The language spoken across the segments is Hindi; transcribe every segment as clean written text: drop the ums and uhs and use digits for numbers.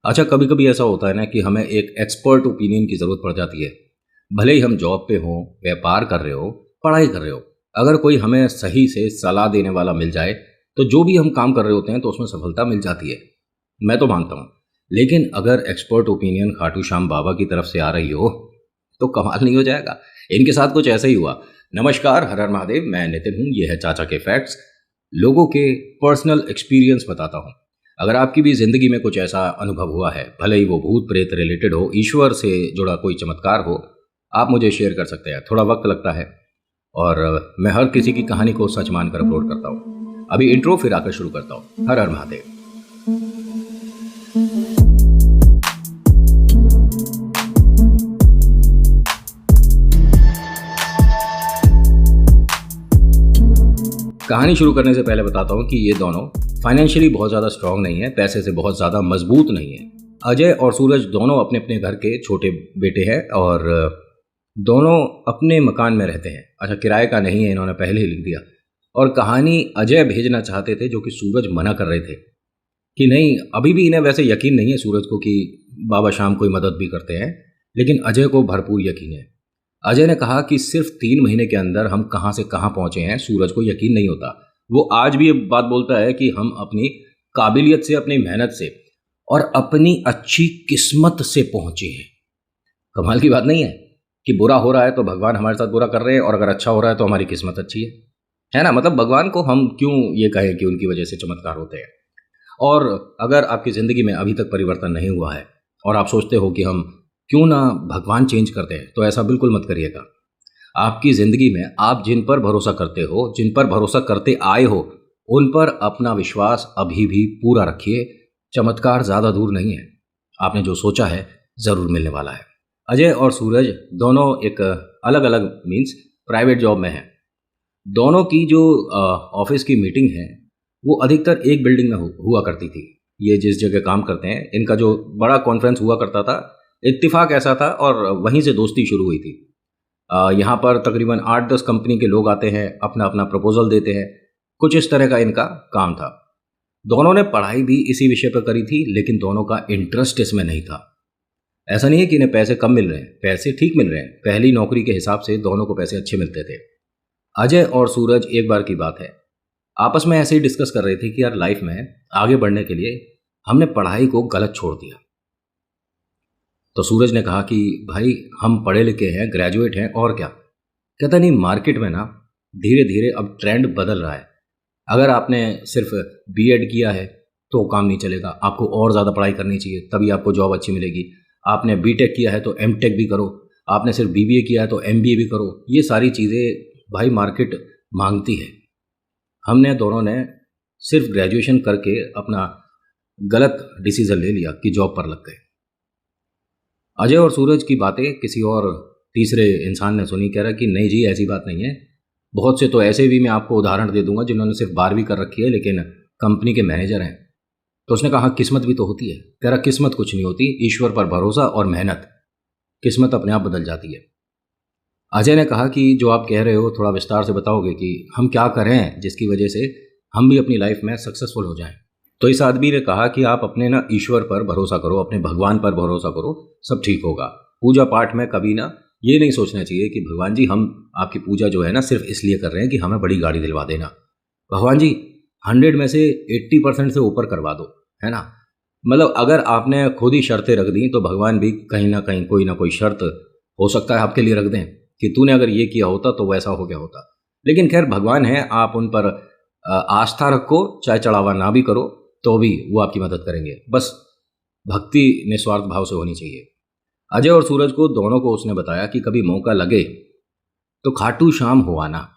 अच्छा, कभी कभी ऐसा होता है ना कि हमें एक एक्सपर्ट ओपिनियन की ज़रूरत पड़ जाती है। भले ही हम जॉब पे हों, व्यापार कर रहे हो, पढ़ाई कर रहे हो, अगर कोई हमें सही से सलाह देने वाला मिल जाए तो जो भी हम काम कर रहे होते हैं तो उसमें सफलता मिल जाती है। मैं तो मानता हूँ। लेकिन अगर एक्सपर्ट ओपिनियन खाटू श्याम बाबा की तरफ से आ रही हो तो कमाल नहीं हो जाएगा। इनके साथ कुछ ऐसा ही हुआ। नमस्कार, हर हर महादेव। मैं नितिन हूँ, ये है चाचा के फैक्ट्स। लोगों के पर्सनल एक्सपीरियंस बताता हूँ। अगर आपकी भी ज़िंदगी में कुछ ऐसा अनुभव हुआ है, भले ही वो भूत प्रेत रिलेटेड हो, ईश्वर से जुड़ा कोई चमत्कार हो, आप मुझे शेयर कर सकते हैं। थोड़ा वक्त लगता है और मैं हर किसी की कहानी को सच मानकर अपलोड करता हूँ। अभी इंट्रो फिर आकर शुरू करता हूँ। हर हर महादेव। कहानी शुरू करने से पहले बताता हूँ कि ये दोनों फाइनेंशियली बहुत ज़्यादा स्ट्रांग नहीं है, पैसे से बहुत ज़्यादा मजबूत नहीं है। अजय और सूरज दोनों अपने अपने घर के छोटे बेटे हैं और दोनों अपने मकान में रहते हैं। अच्छा, किराए का नहीं है, इन्होंने पहले ही लिख दिया। और कहानी अजय भेजना चाहते थे, जो कि सूरज मना कर रहे थे कि नहीं। अभी भी इन्हें वैसे यकीन नहीं है सूरज को कि बाबा शाम कोई मदद भी करते हैं, लेकिन अजय को भरपूर यकीन है। अजय ने कहा कि सिर्फ 3 महीने के अंदर हम कहाँ से कहाँ पहुंचे हैं, सूरज को यकीन नहीं होता। वो आज भी ये बात बोलता है कि हम अपनी काबिलियत से, अपनी मेहनत से और अपनी अच्छी किस्मत से पहुंचे हैं। कमाल की बात नहीं है कि बुरा हो रहा है तो भगवान हमारे साथ बुरा कर रहे हैं, और अगर अच्छा हो रहा है तो हमारी किस्मत अच्छी है ना। मतलब भगवान को हम क्यों ये कहें कि उनकी वजह से चमत्कार होते हैं। और अगर आपकी ज़िंदगी में अभी तक परिवर्तन नहीं हुआ है और आप सोचते हो कि हम क्यों ना भगवान चेंज करते हैं, तो ऐसा बिल्कुल मत करिएगा। आपकी ज़िंदगी में आप जिन पर भरोसा करते हो, जिन पर भरोसा करते आए हो, उन पर अपना विश्वास अभी भी पूरा रखिए। चमत्कार ज़्यादा दूर नहीं है। आपने जो सोचा है ज़रूर मिलने वाला है। अजय और सूरज दोनों एक अलग अलग मीन्स प्राइवेट जॉब में हैं। दोनों की जो ऑफिस की मीटिंग है वो अधिकतर एक बिल्डिंग में हुआ करती थी। ये जिस जगह काम करते हैं, इनका जो बड़ा कॉन्फ्रेंस हुआ करता था, इत्तेफाक ऐसा था और वहीं से दोस्ती शुरू हुई थी। यहाँ पर तकरीबन 8-10 कंपनी के लोग आते हैं, अपना अपना प्रपोजल देते हैं। कुछ इस तरह का इनका काम था। दोनों ने पढ़ाई भी इसी विषय पर करी थी, लेकिन दोनों का इंटरेस्ट इसमें नहीं था। ऐसा नहीं है कि इन्हें पैसे कम मिल रहे हैं, पैसे ठीक मिल रहे हैं। पहली नौकरी के हिसाब से दोनों को पैसे अच्छे मिलते थे। अजय और सूरज एक बार की बात है, आपस में ऐसे ही डिस्कस कर रहे थे कि यार लाइफ में आगे बढ़ने के लिए हमने पढ़ाई को गलत छोड़ दिया। तो सूरज ने कहा कि भाई हम पढ़े लिखे हैं, ग्रेजुएट हैं, और क्या। कहता नहीं, मार्केट में ना धीरे धीरे अब ट्रेंड बदल रहा है। अगर आपने सिर्फ बीएड किया है तो काम नहीं चलेगा, आपको और ज़्यादा पढ़ाई करनी चाहिए, तभी आपको जॉब अच्छी मिलेगी। आपने बीटेक किया है तो एमटेक भी करो, आपने सिर्फ बीबीए किया है तो एमबीए भी करो। ये सारी चीज़ें भाई मार्केट मांगती है। हमने दोनों ने सिर्फ ग्रेजुएशन करके अपना गलत डिसीज़न ले लिया कि जॉब पर लग गए। अजय और सूरज की बातें किसी और तीसरे इंसान ने सुनी। कह रहा कि नहीं जी, ऐसी बात नहीं है। बहुत से तो ऐसे भी मैं आपको उदाहरण दे दूंगा जिन्होंने सिर्फ 12वीं कर रखी है लेकिन कंपनी के मैनेजर हैं। तो उसने कहा किस्मत भी तो होती है। कह रहा किस्मत कुछ नहीं होती, ईश्वर पर भरोसा और मेहनत, किस्मत अपने आप बदल जाती है। अजय ने कहा कि जो आप कह रहे हो थोड़ा विस्तार से बताओगे कि हम क्या करें जिसकी वजह से हम भी अपनी लाइफ में सक्सेसफुल हो जाएं। तो इस आदमी ने कहा कि आप अपने ना ईश्वर पर भरोसा करो, अपने भगवान पर भरोसा करो, सब ठीक होगा। पूजा पाठ में कभी ना ये नहीं सोचना चाहिए कि भगवान जी हम आपकी पूजा जो है ना सिर्फ इसलिए कर रहे हैं कि हमें बड़ी गाड़ी दिलवा देना। भगवान जी 100 में से 80% से ऊपर करवा दो, है ना। मतलब अगर आपने खुद ही शर्तें रख दी तो भगवान भी कहीं ना कहीं कोई ना कोई शर्त हो सकता है आपके लिए रख दें कि तूने अगर ये किया होता तो वैसा हो गया होता। लेकिन खैर भगवान है, आप उन पर आस्था रखो, चाहे चढ़ावा ना भी करो तो भी वो आपकी मदद करेंगे। बस भक्ति निस्वार्थ भाव से होनी चाहिए। अजय और सूरज को दोनों को उसने बताया कि कभी मौका लगे तो खाटू श्याम हो आना।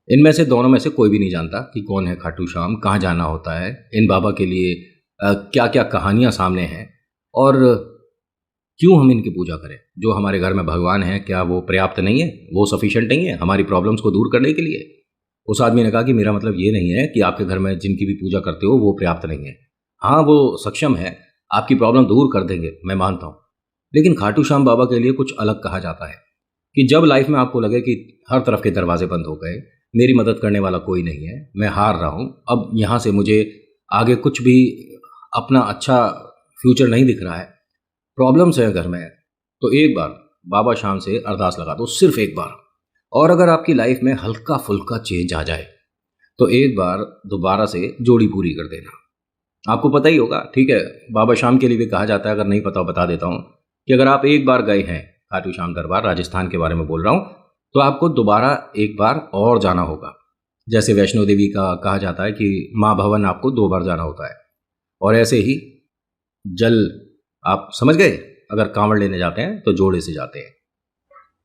इनमें से दोनों में से कोई भी नहीं जानता कि कौन है खाटू श्याम, कहाँ जाना होता है, इन बाबा के लिए क्या क्या कहानियाँ सामने हैं और क्यों हम इनकी पूजा करें। जो हमारे घर में भगवान है, क्या वो पर्याप्त नहीं है, वो सफिशिएंट नहीं है हमारी प्रॉब्लम्स को दूर करने के लिए। उस आदमी ने कहा कि मेरा मतलब ये नहीं है कि आपके घर में जिनकी भी पूजा करते हो वो पर्याप्त नहीं है। हाँ, वो सक्षम है, आपकी प्रॉब्लम दूर कर देंगे, मैं मानता हूँ। लेकिन खाटू श्याम बाबा के लिए कुछ अलग कहा जाता है कि जब लाइफ में आपको लगे कि हर तरफ के दरवाजे बंद हो गए, मेरी मदद करने वाला कोई नहीं है, मैं हार रहा हूँ, अब यहाँ से मुझे आगे कुछ भी अपना अच्छा फ्यूचर नहीं दिख रहा है, प्रॉब्लम्स है घर में, तो एक बार बाबा शाम से अरदास लगा दो, सिर्फ एक बार। और अगर आपकी लाइफ में हल्का फुल्का चेंज आ जाए तो एक बार दोबारा से जोड़ी पूरी कर देना। आपको पता ही होगा, ठीक है, बाबा शाम के लिए भी कहा जाता है, अगर नहीं पता बता देता हूँ, कि अगर आप एक बार गए हैं खाटू श्याम दरबार, राजस्थान के बारे में बोल रहा हूँ, तो आपको दोबारा एक बार और जाना होगा। जैसे वैष्णो देवी का कहा जाता है कि माँ भवन आपको 2 बार जाना होता है, और ऐसे ही जल, आप समझ गए, अगर कांवड़ लेने जाते हैं तो जोड़े से जाते हैं।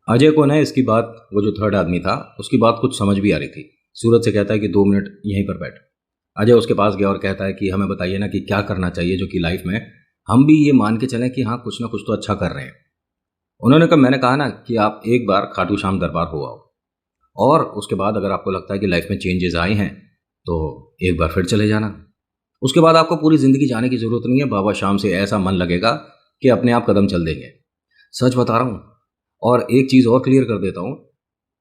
अजय को ना इसकी बात, वो जो थर्ड आदमी था उसकी बात कुछ समझ भी आ रही थी। सूरज से कहता है कि 2 मिनट यहीं पर बैठ। अजय उसके पास गया और कहता है कि हमें बताइए ना कि क्या करना चाहिए जो कि लाइफ में हम भी ये मान के चलें कि हाँ कुछ ना कुछ तो अच्छा कर रहे हैं। उन्होंने कहा, मैंने कहा ना कि आप एक बार खाटू श्याम दरबार हो आओ, और उसके बाद अगर आपको लगता है कि लाइफ में चेंजेस आए हैं तो एक बार फिर चले जाना। उसके बाद आपको पूरी ज़िंदगी जाने की ज़रूरत नहीं है। बाबा शाम से ऐसा मन लगेगा कि अपने आप कदम चल देंगे। सच बता रहा हूँ। और एक चीज़ और क्लियर कर देता हूँ,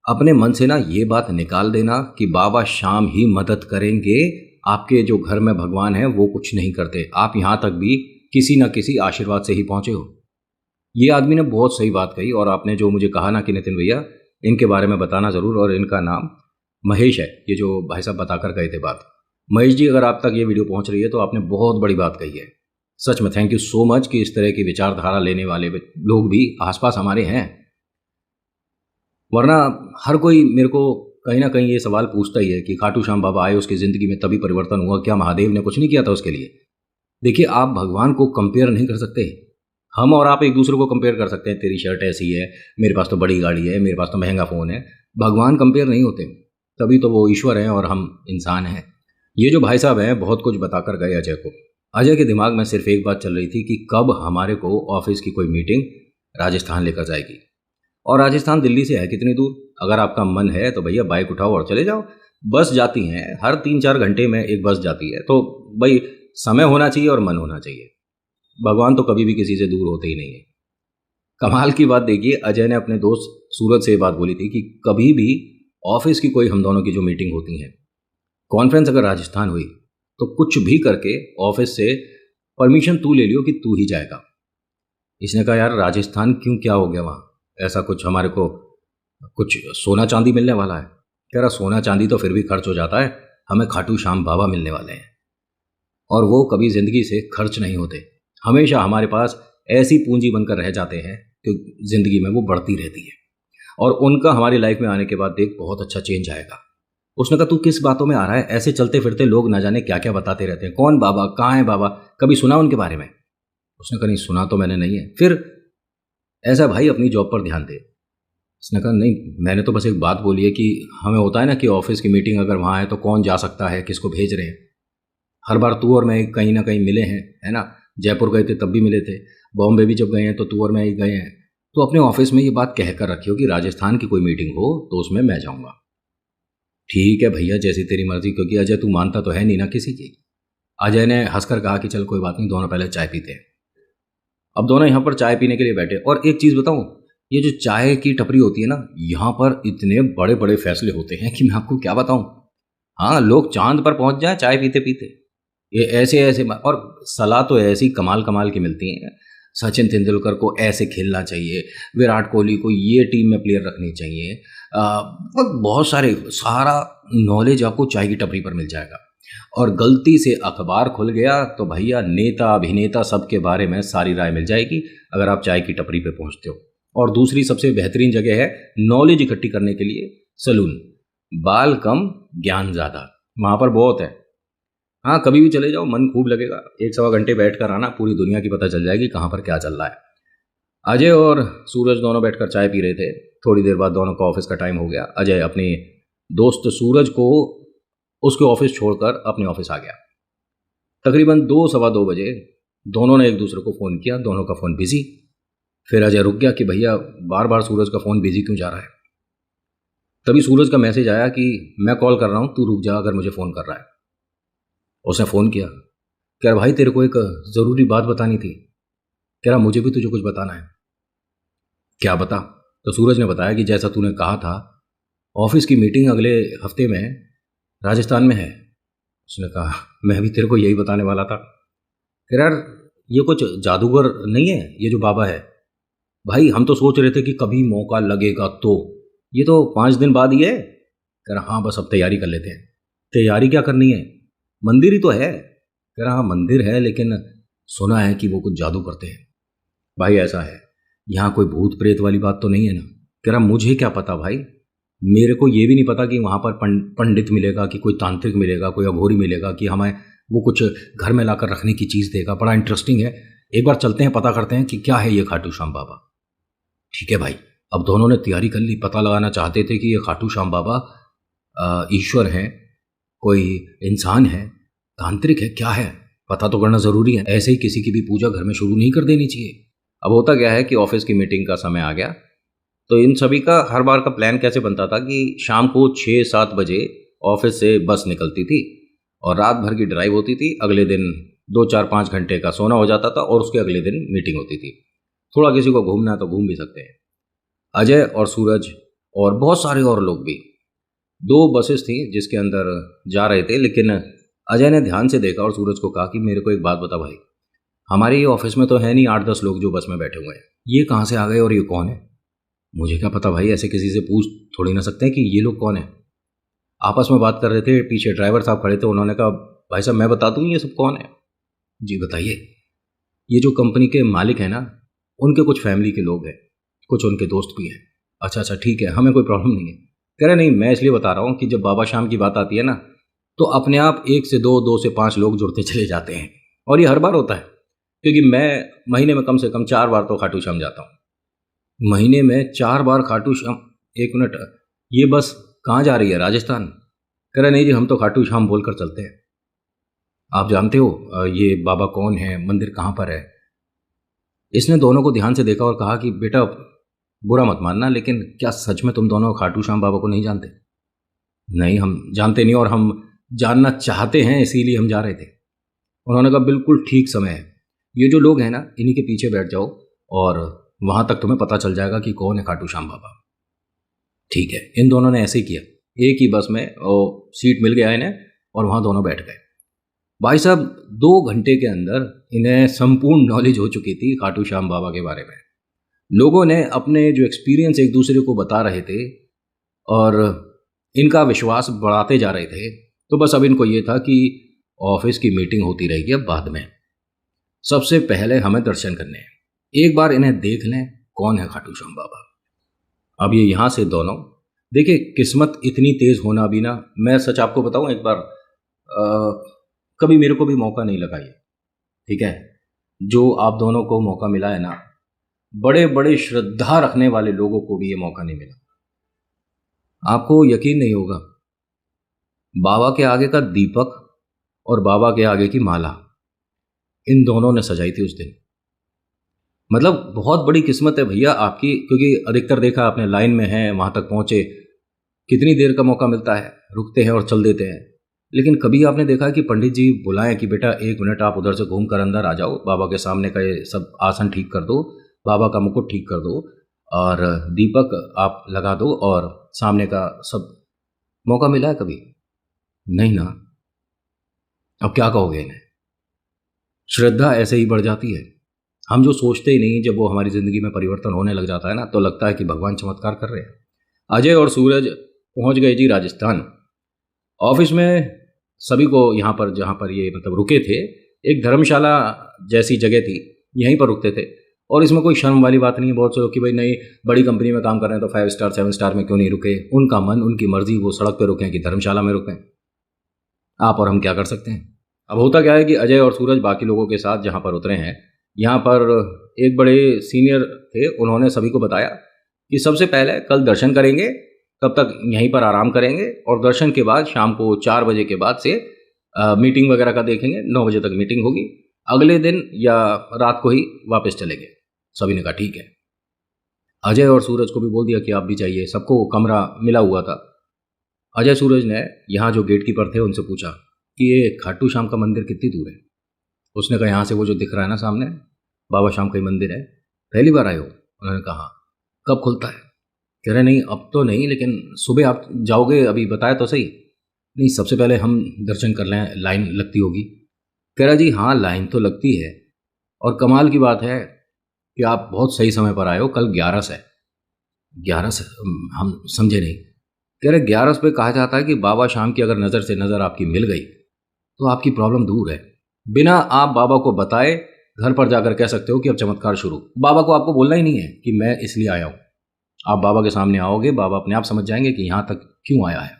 अपने मन से ना ये बात निकाल देना कि बाबा शाम ही मदद करेंगे, आपके जो घर में भगवान है वो कुछ नहीं करते। आप यहाँ तक भी किसी न किसी आशीर्वाद से ही पहुँचे हो। ये आदमी ने बहुत सही बात कही। और आपने जो मुझे कहा ना कि नितिन भैया इनके बारे में बताना ज़रूर, और इनका नाम महेश है, ये जो भाई साहब बताकर गए थे बात। महेश जी, अगर आप तक ये वीडियो पहुँच रही है तो आपने बहुत बड़ी बात कही है। सच में थैंक यू सो मच कि इस तरह की विचारधारा लेने वाले लोग भी आसपास हमारे हैं। वरना हर कोई मेरे को कहीं ना कहीं ये सवाल पूछता ही है कि खाटू श्याम बाबा आए, उसकी ज़िंदगी में तभी परिवर्तन हुआ, क्या महादेव ने कुछ नहीं किया था उसके लिए? देखिए, आप भगवान को कंपेयर नहीं कर सकते। हम और आप एक दूसरे को कंपेयर कर सकते हैं, तेरी शर्ट ऐसी है, मेरे पास तो बड़ी गाड़ी है, मेरे पास तो महंगा फ़ोन है। भगवान कंपेयर नहीं होते, तभी तो वो ईश्वर हैं और हम इंसान हैं। ये जो भाई साहब हैं बहुत कुछ बताकर गए अजय को। अजय के दिमाग में सिर्फ एक बात चल रही थी कि कब हमारे को ऑफिस की कोई मीटिंग राजस्थान लेकर जाएगी। और राजस्थान दिल्ली से है कितनी दूर? अगर आपका मन है तो भैया बाइक उठाओ और चले जाओ। बस जाती हैं, हर 3-4 घंटे में एक बस जाती है। तो भाई समय होना चाहिए और मन होना चाहिए। भगवान तो कभी भी किसी से दूर होते ही नहीं है। कमाल की बात देखिए, अजय ने अपने दोस्त सूरज से ये बात बोली थी कि कभी भी ऑफिस की कोई हम दोनों की जो मीटिंग होती है, कॉन्फ्रेंस अगर राजस्थान हुई, तो कुछ भी करके ऑफिस से परमिशन तू ले लियो कि तू ही जाएगा। इसने कहा, यार राजस्थान क्यों, क्या हो गया वहाँ? ऐसा कुछ हमारे को कुछ सोना चांदी मिलने वाला है? कह रहा, सोना चांदी तो फिर भी खर्च हो जाता है, हमें खाटू श्याम बाबा मिलने वाले हैं, और वो कभी ज़िंदगी से खर्च नहीं होते। हमेशा हमारे पास ऐसी पूंजी बनकर रह जाते हैं कि ज़िंदगी में वो बढ़ती रहती है। और उनका हमारी लाइफ में आने के बाद देख बहुत अच्छा चेंज आएगा। उसने कहा, तू किस बातों में आ रहा है? ऐसे चलते फिरते लोग ना जाने क्या क्या बताते रहते हैं। कौन बाबा, कहाँ है बाबा, कभी सुना उनके बारे में? उसने कहा, नहीं सुना तो मैंने नहीं है। फिर ऐसा भाई अपनी जॉब पर ध्यान दे। उसने कहा, नहीं मैंने तो बस एक बात बोली है कि हमें होता है ना कि ऑफिस की मीटिंग अगर वहाँ है तो कौन जा सकता है, किसको भेज रहे हैं। हर बार तू और मैं कहीं ना कहीं मिले हैं, है ना? जयपुर गए थे तब भी मिले थे, बॉम्बे भी जब गए हैं तो तू और मैं ही गए हैं। तो अपने ऑफिस में ये बात कह कर रखियो कि राजस्थान की कोई मीटिंग हो तो उसमें मैं जाऊँगा। ठीक है भैया, जैसी तेरी मर्जी, क्योंकि अजय तू मानता तो है नहीं ना किसी की। अजय ने हंसकर कहा कि चल कोई बात नहीं, दोनों पहले चाय पीते हैं। अब दोनों यहाँ पर चाय पीने के लिए बैठे। और एक चीज़ बताऊँ, ये जो चाय की टपरी होती है ना, यहाँ पर इतने बड़े बड़े फैसले होते हैं कि मैं आपको क्या बताऊँ। हाँ, लोग चांद पर पहुँच जाए चाय पीते पीते। ये ऐसे ऐसे, और सलाह तो ऐसी कमाल कमाल की मिलती हैं। सचिन तेंदुलकर को ऐसे खेलना चाहिए, विराट कोहली को ये टीम में प्लेयर रखनी चाहिए, बहुत सारा नॉलेज आपको चाय की टपरी पर मिल जाएगा। और गलती से अखबार खुल गया तो भैया नेता अभिनेता सबके बारे में सारी राय मिल जाएगी अगर आप चाय की टपरी पे पहुंचते हो। और दूसरी सबसे बेहतरीन जगह है नॉलेज इकट्ठी करने के लिए, सलून। बाल कम ज्ञान ज़्यादा, वहाँ पर बहुत है। हाँ, कभी भी चले जाओ, मन खूब लगेगा। 1-1.25 घंटे बैठ कर आना, पूरी दुनिया की पता चल जाएगी कहाँ पर क्या चल रहा है। अजय और सूरज दोनों बैठकर चाय पी रहे थे। थोड़ी देर बाद दोनों का ऑफिस का टाइम हो गया। अजय अपने दोस्त सूरज को उसके ऑफिस छोड़कर अपने ऑफिस आ गया। तकरीबन 2-2:15 बजे दोनों ने एक दूसरे को फ़ोन किया, दोनों का फ़ोन बिजी। फिर अजय रुक गया कि भैया बार बार सूरज का फ़ोन बिजी क्यों जा रहा है। तभी सूरज का मैसेज आया कि मैं कॉल कर रहा हूँ, तू रुक जा अगर मुझे फ़ोन कर रहा है। उसने फ़ोन किया, कह रहा भाई तेरे को एक ज़रूरी बात बतानी थी। कह रहा मुझे भी तुझे कुछ बताना है। क्या बता? तो सूरज ने बताया कि जैसा तूने कहा था, ऑफिस की मीटिंग अगले हफ्ते में राजस्थान में है। उसने कहा मैं भी तेरे को यही बताने वाला था। कह रहा यार ये कुछ जादूगर नहीं है ये जो बाबा है? भाई हम तो सोच रहे थे कि कभी मौका लगेगा तो, ये तो 5 दिन बाद ही है। कह रहा हाँ बस अब तैयारी कर लेते हैं। तैयारी क्या करनी है, मंदिर ही तो है। कह रहा हाँ मंदिर है, लेकिन सुना है कि वो कुछ जादू करते हैं। भाई ऐसा है, यहाँ कोई भूत प्रेत वाली बात तो नहीं है ना? कह रहा मुझे क्या पता भाई, मेरे को ये भी नहीं पता कि वहाँ पर पंडित मिलेगा, कि कोई तांत्रिक मिलेगा, कोई अघोरी मिलेगा, कि हमें वो कुछ घर में लाकर रखने की चीज़ देगा। बड़ा इंटरेस्टिंग है, एक बार चलते हैं, पता करते हैं कि क्या है ये खाटू श्याम बाबा। ठीक है भाई, अब दोनों ने तैयारी कर ली। पता लगाना चाहते थे कि ये खाटू श्याम बाबा ईश्वर हैं, कोई इंसान है, तांत्रिक है, क्या है, पता तो करना ज़रूरी है। ऐसे ही किसी की भी पूजा घर में शुरू नहीं कर देनी चाहिए। अब होता क्या है कि ऑफिस की मीटिंग का समय आ गया, तो इन सभी का हर बार का प्लान कैसे बनता था कि शाम को 6-7 बजे ऑफिस से बस निकलती थी और रात भर की ड्राइव होती थी। अगले दिन 2-4-5 घंटे का सोना हो जाता था और उसके अगले दिन मीटिंग होती थी। थोड़ा किसी को घूमना है तो घूम भी सकते हैं। अजय और सूरज और बहुत सारे और लोग भी, 2 बसेस थी जिसके अंदर जा रहे थे। लेकिन अजय ने ध्यान से देखा और सूरज को कहा कि मेरे को एक बात बता भाई, हमारे ये ऑफिस में तो है नहीं 8-10 लोग जो बस में बैठे हुए हैं, ये कहाँ से आ गए और ये कौन है? मुझे क्या पता भाई, ऐसे किसी से पूछ थोड़ी ना सकते हैं कि ये लोग कौन है। आपस में बात कर रहे थे, पीछे ड्राइवर साहब खड़े थे, उन्होंने कहा भाई साहब मैं बता दूँ ये सब कौन है? जी बताइए। ये जो कंपनी के मालिक हैं ना, उनके कुछ फैमिली के लोग हैं, कुछ उनके दोस्त भी हैं। अच्छा अच्छा ठीक है, हमें कोई प्रॉब्लम नहीं है। कह रहे नहीं, मैं इसलिए बता रहा हूँ कि जब बाबा श्याम की बात आती है ना, तो अपने आप 1 से 2, 2 से 5 लोग जुड़ते चले जाते हैं। और ये हर बार होता है, क्योंकि मैं महीने में कम से कम 4 बार तो खाटू श्याम जाता हूँ। महीने में 4 बार खाटू श्याम। 1 मिनट, ये बस कहाँ जा रही है, राजस्थान? कह रहे नहीं जी, हम तो खाटू श्याम बोलकर चलते हैं। आप जानते हो ये बाबा कौन है, मंदिर कहाँ पर है? इसने दोनों को ध्यान से देखा और कहा कि बेटा बुरा मत मानना, लेकिन क्या सच में तुम दोनों खाटू श्याम बाबा को नहीं जानते? नहीं हम जानते नहीं, और हम जानना चाहते हैं, इसीलिए हम जा रहे थे। उन्होंने कहा बिल्कुल ठीक समय है, ये जो लोग हैं ना इन्हीं के पीछे बैठ जाओ और वहां तक तुम्हें पता चल जाएगा कि कौन है खाटू श्याम बाबा। ठीक है, इन दोनों ने ऐसे ही किया। एक ही बस में सीट मिल गया इन्हें और वहां दोनों बैठ गए। भाई साहब 2 घंटे के अंदर इन्हें संपूर्ण नॉलेज हो चुकी थी खाटू श्याम बाबा के बारे में। लोगों ने अपने जो एक्सपीरियंस एक दूसरे को बता रहे थे और इनका विश्वास बढ़ाते जा रहे थे। तो बस अब इनको ये था कि ऑफिस की मीटिंग होती रहेगी अब बाद में, सबसे पहले हमें दर्शन करने हैं, एक बार इन्हें देख लें कौन है खाटू श्याम बाबा। अब ये यहाँ से दोनों, देखिए किस्मत इतनी तेज होना भी ना, मैं सच आपको बताऊं, एक बार कभी मेरे को भी मौका नहीं लगा ये, ठीक है, जो आप दोनों को मौका मिला है ना, बड़े बड़े श्रद्धा रखने वाले लोगों को भी ये मौका नहीं मिला। आपको यकीन नहीं होगा, बाबा के आगे का दीपक और बाबा के आगे की माला इन दोनों ने सजाई थी उस दिन। मतलब बहुत बड़ी किस्मत है भैया आपकी, क्योंकि अधिकतर देखा आपने लाइन में है, वहां तक पहुंचे, कितनी देर का मौका मिलता है, रुकते हैं और चल देते हैं। लेकिन कभी आपने देखा कि पंडित जी बुलाएं कि बेटा 1 मिनट आप उधर से घूम कर अंदर आ जाओ, बाबा के सामने का ये सब आसन ठीक कर दो, बाबा का मुकुट ठीक कर दो और दीपक आप लगा दो और सामने का सब, मौका मिला है कभी? नहीं ना। अब क्या कहोगे इन्हें? श्रद्धा ऐसे ही बढ़ जाती है। हम जो सोचते ही नहीं, जब वो हमारी ज़िंदगी में परिवर्तन होने लग जाता है ना, तो लगता है कि भगवान चमत्कार कर रहे हैं। अजय और सूरज पहुंच गए जी राजस्थान। ऑफिस में सभी को यहाँ पर, जहाँ पर ये मतलब रुके थे, एक धर्मशाला जैसी जगह थी, यहीं पर रुकते थे। और इसमें कोई शर्म वाली बात नहीं है। बहुत से लोग कि भाई नहीं, बड़ी कंपनी में काम कर रहे हैं तो 5 स्टार 7 स्टार में क्यों नहीं रुके? उनका मन, उनकी मर्जी, वो सड़क पर रुकें कि धर्मशाला में रुकें, आप और हम क्या कर सकते हैं। अब होता क्या है कि अजय और सूरज बाकी लोगों के साथ जहाँ पर उतरे हैं, यहाँ पर एक बड़े सीनियर थे, उन्होंने सभी को बताया कि सबसे पहले कल दर्शन करेंगे, तब तक यहीं पर आराम करेंगे और दर्शन के बाद शाम को 4 बजे के बाद से मीटिंग वगैरह का देखेंगे। 9 बजे तक मीटिंग होगी, अगले दिन या रात को ही वापस चलेंगे। सभी ने कहा ठीक है। अजय और सूरज को भी बोल दिया कि आप भी चाहिए, सबको कमरा मिला हुआ था। अजय सूरज ने यहाँ जो गेट कीपर थे उनसे पूछा कि ये खाटू श्याम का मंदिर कितनी दूर है? उसने कहा यहाँ से वो जो दिख रहा है ना सामने, बाबा श्याम का ही मंदिर है। पहली बार आए हो? उन्होंने कहा कब खुलता है? कह रहे नहीं अब तो नहीं, लेकिन सुबह आप जाओगे, अभी बताया तो सही। नहीं सबसे पहले हम दर्शन कर लें, लाइन लगती होगी। कह रहा जी हाँ लाइन तो लगती है, और कमाल की बात है कि आप बहुत सही समय पर आए हो। कल 11 है। 11 हम समझे नहीं। कह रहे 11 पे कहा जाता है कि बाबा शाम की अगर नज़र से नज़र आपकी मिल गई तो आपकी प्रॉब्लम दूर है। बिना आप बाबा को बताए घर पर जाकर कह सकते हो कि अब चमत्कार शुरू। बाबा को आपको बोलना ही नहीं है कि मैं इसलिए आया हूँ। आप बाबा के सामने आओगे, बाबा अपने आप समझ जाएंगे कि यहाँ तक क्यों आया है।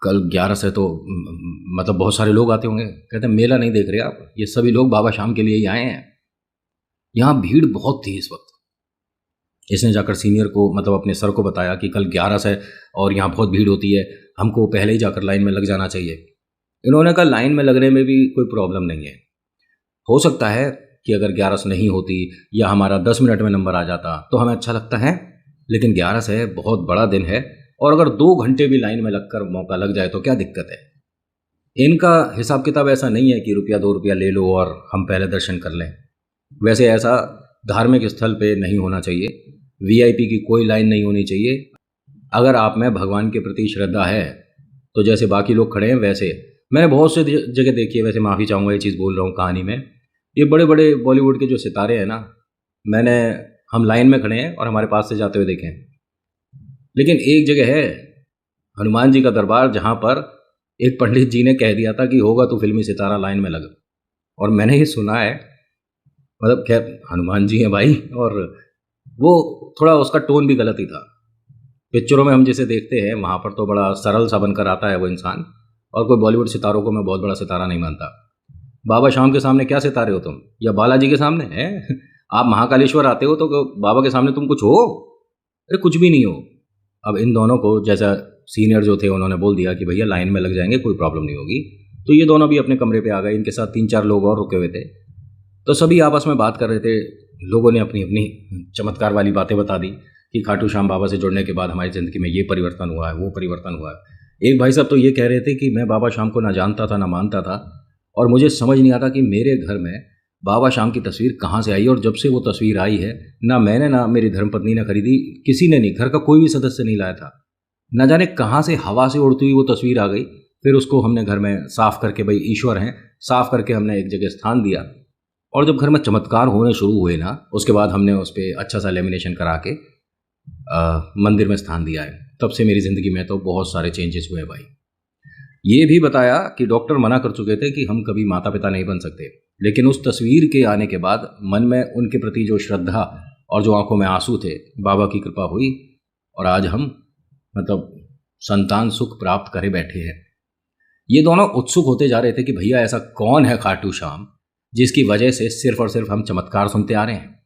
कल 11 से तो मतलब बहुत सारे लोग आते होंगे। कहते हैं मेला नहीं देख रहे आप, ये सभी लोग बाबा शाम के लिए ही आए हैं। यहाँ भीड़ बहुत थी इस वक्त। इसने जाकर सीनियर को मतलब अपने सर को बताया कि कल 11 है और यहाँ बहुत भीड़ होती है, हमको पहले ही जाकर लाइन में लग जाना चाहिए। इन्होंने कहा लाइन में लगने में भी कोई प्रॉब्लम नहीं है। हो सकता है कि अगर 11 नहीं होती या हमारा 10 मिनट में नंबर आ जाता तो हमें अच्छा लगता है, लेकिन 11 है, बहुत बड़ा दिन है, और अगर 2 घंटे भी लाइन में लगकर मौका लग जाए तो क्या दिक्कत है। इनका हिसाब किताब ऐसा नहीं है कि रुपया 2 रुपया ले लो और हम पहले दर्शन कर लें। वैसे ऐसा धार्मिक स्थल पे नहीं होना चाहिए। वीआईपी की कोई लाइन नहीं होनी चाहिए। अगर आप में भगवान के प्रति श्रद्धा है तो जैसे बाकी लोग खड़े हैं वैसे। मैंने बहुत से जगह देखी है, वैसे माफ़ी चाहूँगा ये चीज़ बोल रहा हूँ कहानी में। ये बड़े बड़े बॉलीवुड के जो सितारे हैं ना, हम लाइन में खड़े हैं और हमारे पास से जाते हुए देखे हैं। लेकिन एक जगह है हनुमान जी का दरबार, जहाँ पर एक पंडित जी ने कह दिया था कि होगा तो फिल्मी सितारा, लाइन में लग। और मैंने ये सुना है, मतलब खैर हनुमान जी हैं भाई, और वो थोड़ा उसका टोन भी गलत ही था। पिक्चरों में हम जिसे देखते हैं वहाँ पर तो बड़ा सरल सा बनकर आता है वो इंसान, और कोई बॉलीवुड सितारों को मैं बहुत बड़ा सितारा नहीं मानता। बाबा शाम के सामने क्या सितारे हो तुम, या बालाजी के सामने हैं? आप महाकालेश्वर आते हो तो बाबा के सामने तुम कुछ हो? अरे कुछ भी नहीं हो। अब इन दोनों को, जैसा सीनियर जो थे उन्होंने बोल दिया कि भैया लाइन में लग जाएंगे, कोई प्रॉब्लम नहीं होगी, तो ये दोनों भी अपने कमरे पे आ गए। इनके साथ 3-4 लोग और रुके हुए थे। तो सभी आपस में बात कर रहे थे। लोगों ने अपनी अपनी चमत्कार वाली बातें बता दी कि खाटू श्याम बाबा से जुड़ने के बाद हमारी ज़िंदगी में ये परिवर्तन हुआ है, वो परिवर्तन हुआ है। एक भाई साहब तो ये कह रहे थे कि मैं बाबा शाम को ना जानता था ना मानता था, और मुझे समझ नहीं आता कि मेरे घर में बाबा शाम की तस्वीर कहाँ से आई, और जब से वो तस्वीर आई है ना मैंने, ना मेरी धर्मपत्नी ने खरीदी, किसी ने नहीं, घर का कोई भी सदस्य नहीं लाया था। ना जाने कहाँ से हवा से उड़ती हुई वो तस्वीर आ गई। फिर उसको हमने घर में साफ़ करके, भाई ईश्वर हैं, साफ़ करके हमने एक जगह स्थान दिया। और जब घर में चमत्कार होने शुरू हुए ना, उसके बाद हमने उस पर अच्छा सा लेमिनेशन करा के मंदिर में स्थान दिया है। तब से मेरी ज़िंदगी में तो बहुत सारे चेंजेस हुए भाई। ये भी बताया कि डॉक्टर मना कर चुके थे कि हम कभी माता पिता नहीं बन सकते, लेकिन उस तस्वीर के आने के बाद मन में उनके प्रति जो श्रद्धा और जो आंखों में आंसू थे, बाबा की कृपा हुई, और आज हम मतलब संतान सुख प्राप्त करे बैठे हैं। ये दोनों उत्सुक होते जा रहे थे कि भैया ऐसा कौन है खाटू श्याम जिसकी वजह से सिर्फ और सिर्फ हम चमत्कार सुनते आ रहे हैं।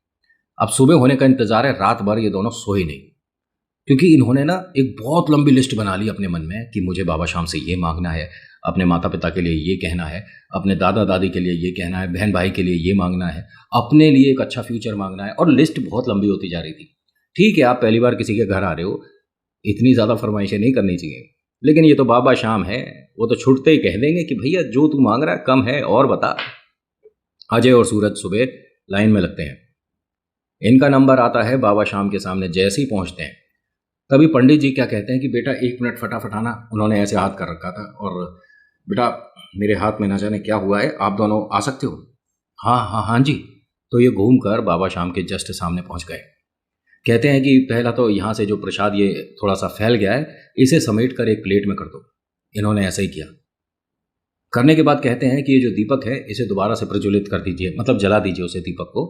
अब सुबह होने का इंतजार है। रात भर ये दोनों सोए नहीं, क्योंकि इन्होंने ना एक बहुत लंबी लिस्ट बना ली अपने मन में कि मुझे बाबा शाम से ये मांगना है, अपने माता पिता के लिए ये कहना है, अपने दादा दादी के लिए ये कहना है, बहन भाई के लिए ये मांगना है, अपने लिए एक अच्छा फ्यूचर मांगना है। और लिस्ट बहुत लंबी होती जा रही थी। ठीक है, आप पहली बार किसी के घर आ रहे हो, इतनी ज़्यादा फरमाइशें नहीं करनी चाहिए, लेकिन ये तो बाबा शाम है, वो तो छुटते ही कह देंगे कि भैया जो तू मांग रहा है कम है, और बता। अजय और सूरज सुबह लाइन में लगते हैं। इनका नंबर आता है बाबा शाम के सामने। जैसे ही पहुंचते हैं तभी पंडित जी क्या कहते हैं कि बेटा 1 मिनट फटाफट आना। उन्होंने ऐसे हाथ कर रखा था, और बेटा मेरे हाथ में ना जाने क्या हुआ है, आप दोनों आ सकते हो? हाँ हाँ हाँ जी। तो ये घूम कर बाबा शाम के जस्ट सामने पहुंच गए। कहते हैं कि पहला तो यहाँ से जो प्रसाद ये थोड़ा सा फैल गया है, इसे समेट कर एक प्लेट में कर दो। इन्होंने ऐसा ही किया। करने के बाद कहते हैं कि ये जो दीपक है इसे दोबारा से प्रज्वलित कर दीजिए, मतलब जला दीजिए उसे दीपक को।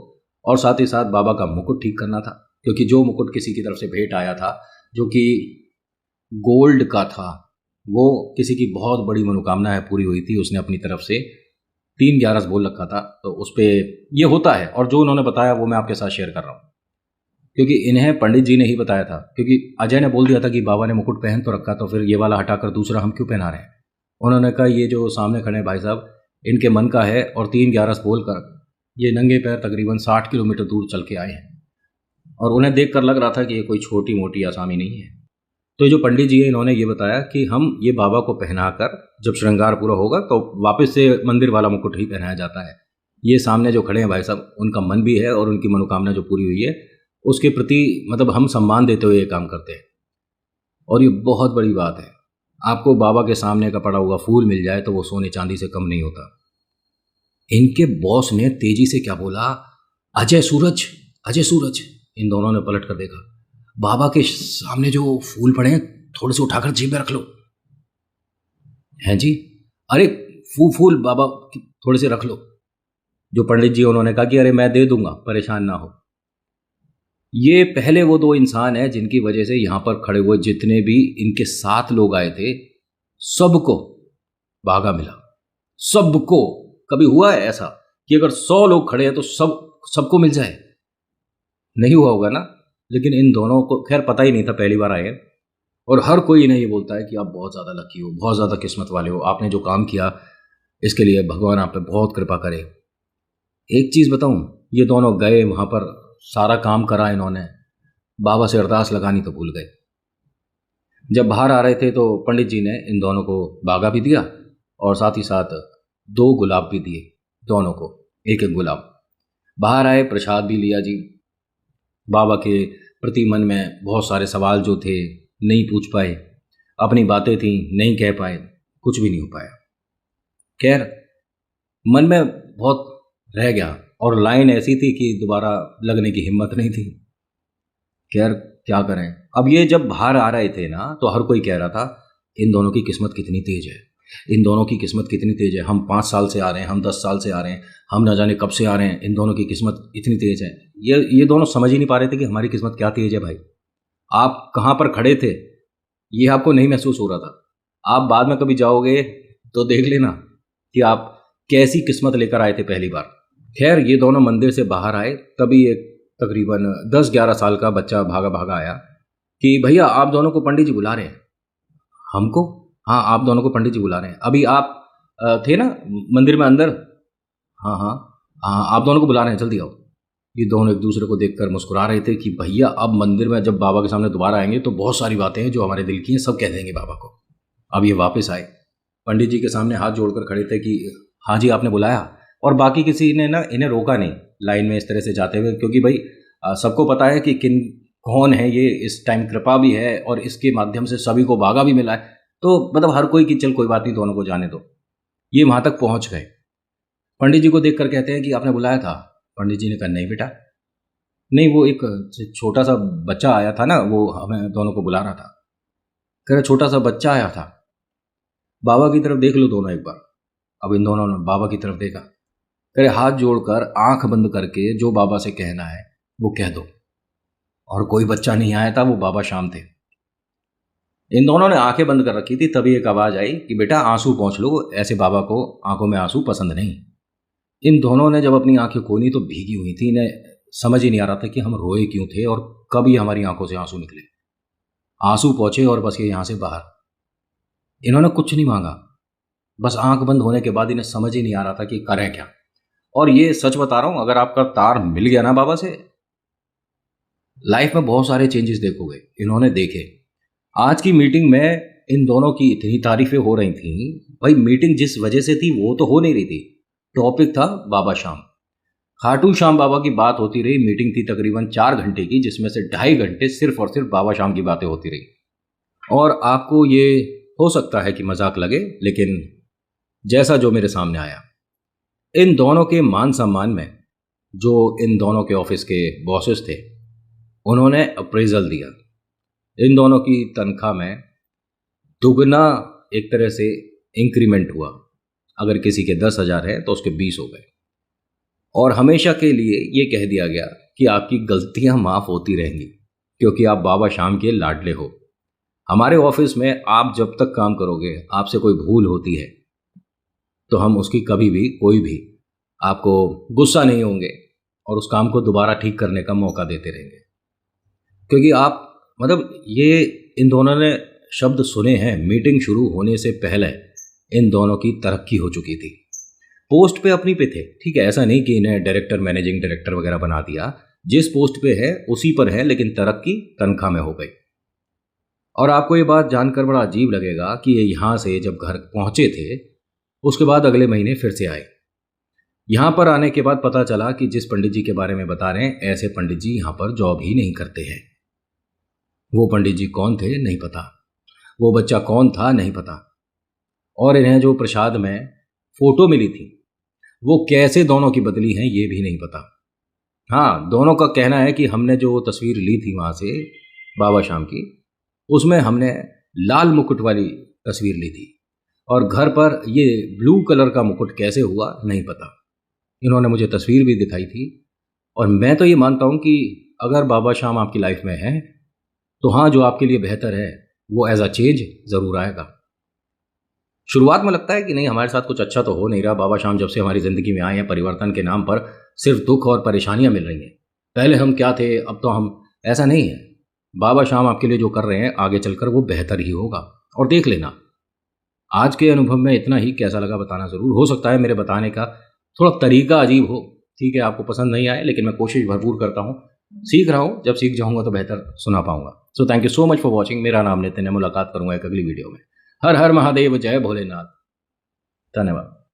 और साथ ही साथ बाबा का मुकुट ठीक करना था, क्योंकि जो मुकुट किसी की तरफ से भेंट आया था जो कि गोल्ड का था, वो किसी की बहुत बड़ी मनोकामना है पूरी हुई थी। उसने अपनी तरफ से 3/11 बोल रखा था, तो उस पर ये होता है। और जो उन्होंने बताया वो मैं आपके साथ शेयर कर रहा हूँ, क्योंकि इन्हें पंडित जी ने ही बताया था। क्योंकि अजय ने बोल दिया था कि बाबा ने मुकुट पहन तो रखा, तो फिर ये वाला हटाकर दूसरा हम क्यों पहना रहे हैं। उन्होंने कहा ये जो सामने खड़े भाई साहब, इनके मन का है, और 3/11 बोल कर ये नंगे पैर तकरीबन 60 किलोमीटर दूर चल के आए हैं। और उन्हें देख कर लग रहा था कि ये कोई छोटी मोटी आसामी नहीं है। तो जो पंडित जी है इन्होंने ये बताया कि हम ये बाबा को पहनाकर जब श्रृंगार पूरा होगा तो वापस से मंदिर वाला मुकुट ही पहनाया जाता है। ये सामने जो खड़े हैं भाई साहब, उनका मन भी है, और उनकी मनोकामना जो पूरी हुई है उसके प्रति मतलब हम सम्मान देते हुए ये काम करते हैं। और ये बहुत बड़ी बात है। आपको बाबा के सामने का पड़ा हुआ फूल मिल जाए तो वो सोने चांदी से कम नहीं होता। इनके बॉस ने तेजी से क्या बोला, अजय सूरज, अजय सूरज। इन दोनों ने पलट कर देखा, बाबा के सामने जो फूल पड़े हैं थोड़े से उठाकर जेब में रख लो। हैं जी? अरे फूल बाबा थोड़े से रख लो। जो पंडित जी उन्होंने कहा कि अरे मैं दे दूंगा, परेशान ना हो। ये पहले वो दो इंसान हैं जिनकी वजह से यहां पर खड़े हुए जितने भी इनके साथ लोग आए थे सबको भागा मिला। सबको। कभी हुआ है ऐसा कि अगर 100 लोग खड़े हैं तो सबको मिल जाए? नहीं हुआ होगा ना। लेकिन इन दोनों को खैर पता ही नहीं था, पहली बार आए हैं। और हर कोई इन्हें ये बोलता है कि आप बहुत ज़्यादा लकी हो, बहुत ज़्यादा किस्मत वाले हो, आपने जो काम किया इसके लिए भगवान आप पे बहुत कृपा करे। एक चीज़ बताऊं, ये दोनों गए वहाँ पर, सारा काम करा इन्होंने, बाबा से अरदास लगानी तो भूल गए। जब बाहर आ रहे थे तो पंडित जी ने इन दोनों को बागा भी दिया और साथ ही साथ 2 गुलाब भी दिए, दोनों को एक एक गुलाब। बाहर आए, प्रसाद भी लिया जी। बाबा के प्रति मन में बहुत सारे सवाल जो थे नहीं पूछ पाए, अपनी बातें थी नहीं कह पाए, कुछ भी नहीं हो पाया। खैर मन में बहुत रह गया और लाइन ऐसी थी कि दोबारा लगने की हिम्मत नहीं थी। खैर क्या करें। अब ये जब बाहर आ रहे थे ना तो हर कोई कह रहा था इन दोनों की किस्मत कितनी तेज है, इन दोनों की किस्मत कितनी तेज है। हम 5 साल से आ रहे हैं, हम 10 साल से आ रहे हैं, हम न जाने कब से आ रहे हैं, इन दोनों की किस्मत इतनी तेज है। ये दोनों समझ ही नहीं पा रहे थे कि हमारी किस्मत क्या तेज है। भाई आप कहाँ पर खड़े थे ये आपको नहीं महसूस हो रहा था। आप बाद में कभी जाओगे तो देख लेना कि आप कैसी किस्मत लेकर आए थे पहली बार। खैर ये दोनों मंदिर से बाहर आए, तभी एक तकरीबन 10-11 साल का बच्चा भागा भागा आया कि भैया आप दोनों को पंडित जी बुला रहे हैं। हमको? हाँ आप दोनों को पंडित जी बुला रहे हैं। अभी आप थे ना मंदिर में अंदर? हाँ हाँ हाँ आप दोनों को बुला रहे हैं, जल्दी आओ। ये दोनों एक दूसरे को देखकर मुस्कुरा रहे थे कि भैया अब मंदिर में जब बाबा के सामने दोबारा आएंगे तो बहुत सारी बातें हैं जो हमारे दिल की हैं सब कह देंगे बाबा को। अब ये वापस आए, पंडित जी के सामने हाथ जोड़कर खड़े थे कि हाँ जी आपने बुलाया। और बाकी किसी ने ना इन्हें रोका नहीं लाइन में इस तरह से जाते हुए, क्योंकि भाई सबको पता है कि कौन है ये, इस टाइम कृपा भी है और इसके माध्यम से सभी को भागा भी मिला है। तो मतलब हर कोई कि चल कोई बात नहीं, दोनों को जाने दो। ये वहाँ तक पहुँच गए। पंडित जी को देखकर कहते हैं कि आपने बुलाया था? पंडित जी ने कहा नहीं बेटा, नहीं वो एक छोटा सा बच्चा आया था ना, वो हमें दोनों को बुला रहा था। कह रहे छोटा सा बच्चा आया था? बाबा की तरफ देख लो दोनों एक बार। अब इन दोनों ने बाबा की तरफ देखा। कह रहे हाथ जोड़कर आंख बंद करके जो बाबा से कहना है वो कह दो। और कोई बच्चा नहीं आया था, वो बाबा शाम थे। इन दोनों ने आंखें बंद कर रखी थी, तभी एक आवाज आई कि बेटा आंसू पोंछ लो, ऐसे बाबा को आंखों में आंसू पसंद नहीं। इन दोनों ने जब अपनी आंखें खोली तो भीगी हुई थी, इन्हें समझ ही नहीं आ रहा था कि हम रोए क्यों थे और कब ये हमारी आंखों से आंसू निकले। आंसू पहुंचे और बस ये यहां से बाहर। इन्होंने कुछ नहीं मांगा, बस आंख बंद होने के बाद इन्हें समझ ही नहीं आ रहा था कि करें क्या। और ये सच बता रहा हूं, अगर आपका तार मिल गया ना बाबा से, लाइफ में बहुत सारे चेंजेस देखोगे। इन्होंने देखे। आज की मीटिंग में इन दोनों की इतनी तारीफें हो रही थी। भाई मीटिंग जिस वजह से थी वो तो हो नहीं रही थी, टॉपिक था बाबा श्याम। खाटू श्याम बाबा की बात होती रही। मीटिंग थी तकरीबन 4 घंटे की, जिसमें से 2.5 घंटे सिर्फ और सिर्फ बाबा श्याम की बातें होती रही। और आपको ये हो सकता है कि मजाक लगे, लेकिन जैसा जो मेरे सामने आया, इन दोनों के मान सम्मान में जो इन दोनों के ऑफिस के बॉसेस थे उन्होंने अप्रेजल दिया। इन दोनों की तनख्वाह में दुगना एक तरह से इंक्रीमेंट हुआ। अगर किसी के 10,000 है तो उसके 20 हो गए। और हमेशा के लिए ये कह दिया गया कि आपकी गलतियां माफ होती रहेंगी क्योंकि आप बाबा श्याम के लाडले हो। हमारे ऑफिस में आप जब तक काम करोगे, आपसे कोई भूल होती है तो हम उसकी कभी भी कोई भी आपको गुस्सा नहीं होंगे और उस काम को दोबारा ठीक करने का मौका देते रहेंगे। क्योंकि आप मतलब ये इन दोनों ने शब्द सुने हैं। मीटिंग शुरू होने से पहले इन दोनों की तरक्की हो चुकी थी। पोस्ट पे अपनी पे थे, ठीक है, ऐसा नहीं कि इन्हें डायरेक्टर, मैनेजिंग डायरेक्टर वगैरह बना दिया। जिस पोस्ट पे है उसी पर है, लेकिन तरक्की तनख्वाह में हो गई। और आपको ये बात जानकर बड़ा अजीब लगेगा कि ये यहाँ से जब घर पहुँचे थे उसके बाद अगले महीने फिर से आए। यहाँ पर आने के बाद पता चला कि जिस पंडित जी के बारे में बता रहे हैं, ऐसे पंडित जी यहाँ पर जॉब ही नहीं करते हैं। वो पंडित जी कौन थे नहीं पता, वो बच्चा कौन था नहीं पता। और इन्हें जो प्रसाद में फोटो मिली थी वो कैसे दोनों की बदली हैं ये भी नहीं पता। हाँ, दोनों का कहना है कि हमने जो तस्वीर ली थी वहाँ से बाबा शाम की, उसमें हमने लाल मुकुट वाली तस्वीर ली थी और घर पर ये ब्लू कलर का मुकुट कैसे हुआ नहीं पता। इन्होंने मुझे तस्वीर भी दिखाई थी और मैं तो ये मानता हूँ कि अगर बाबा शाम आपकी लाइफ में है तो हाँ, जो आपके लिए बेहतर है वो एज अ चेंज ज़रूर आएगा। शुरुआत में लगता है कि नहीं, हमारे साथ कुछ अच्छा तो हो नहीं रहा। बाबा शाम जब से हमारी ज़िंदगी में आए हैं, परिवर्तन के नाम पर सिर्फ दुख और परेशानियां मिल रही हैं। पहले हम क्या थे, अब तो हम ऐसा नहीं है। बाबा शाम आपके लिए जो कर रहे हैं आगे चलकर वो बेहतर ही होगा। और देख लेना, आज के अनुभव में इतना ही। कैसा लगा बताना ज़रूर। हो सकता है मेरे बताने का थोड़ा तरीका अजीब हो, ठीक है, आपको पसंद नहीं आए, लेकिन मैं कोशिश भरपूर करता हूँ। सीख रहा हूँ, जब सीख जाऊँगा तो बेहतर सुना पाऊंगा। So thank you so much for watching. मेरा नाम नितिन है। मुलाकात करूँगा एक अगली वीडियो में। हर हर महादेव, जय भोलेनाथ। धन्यवाद।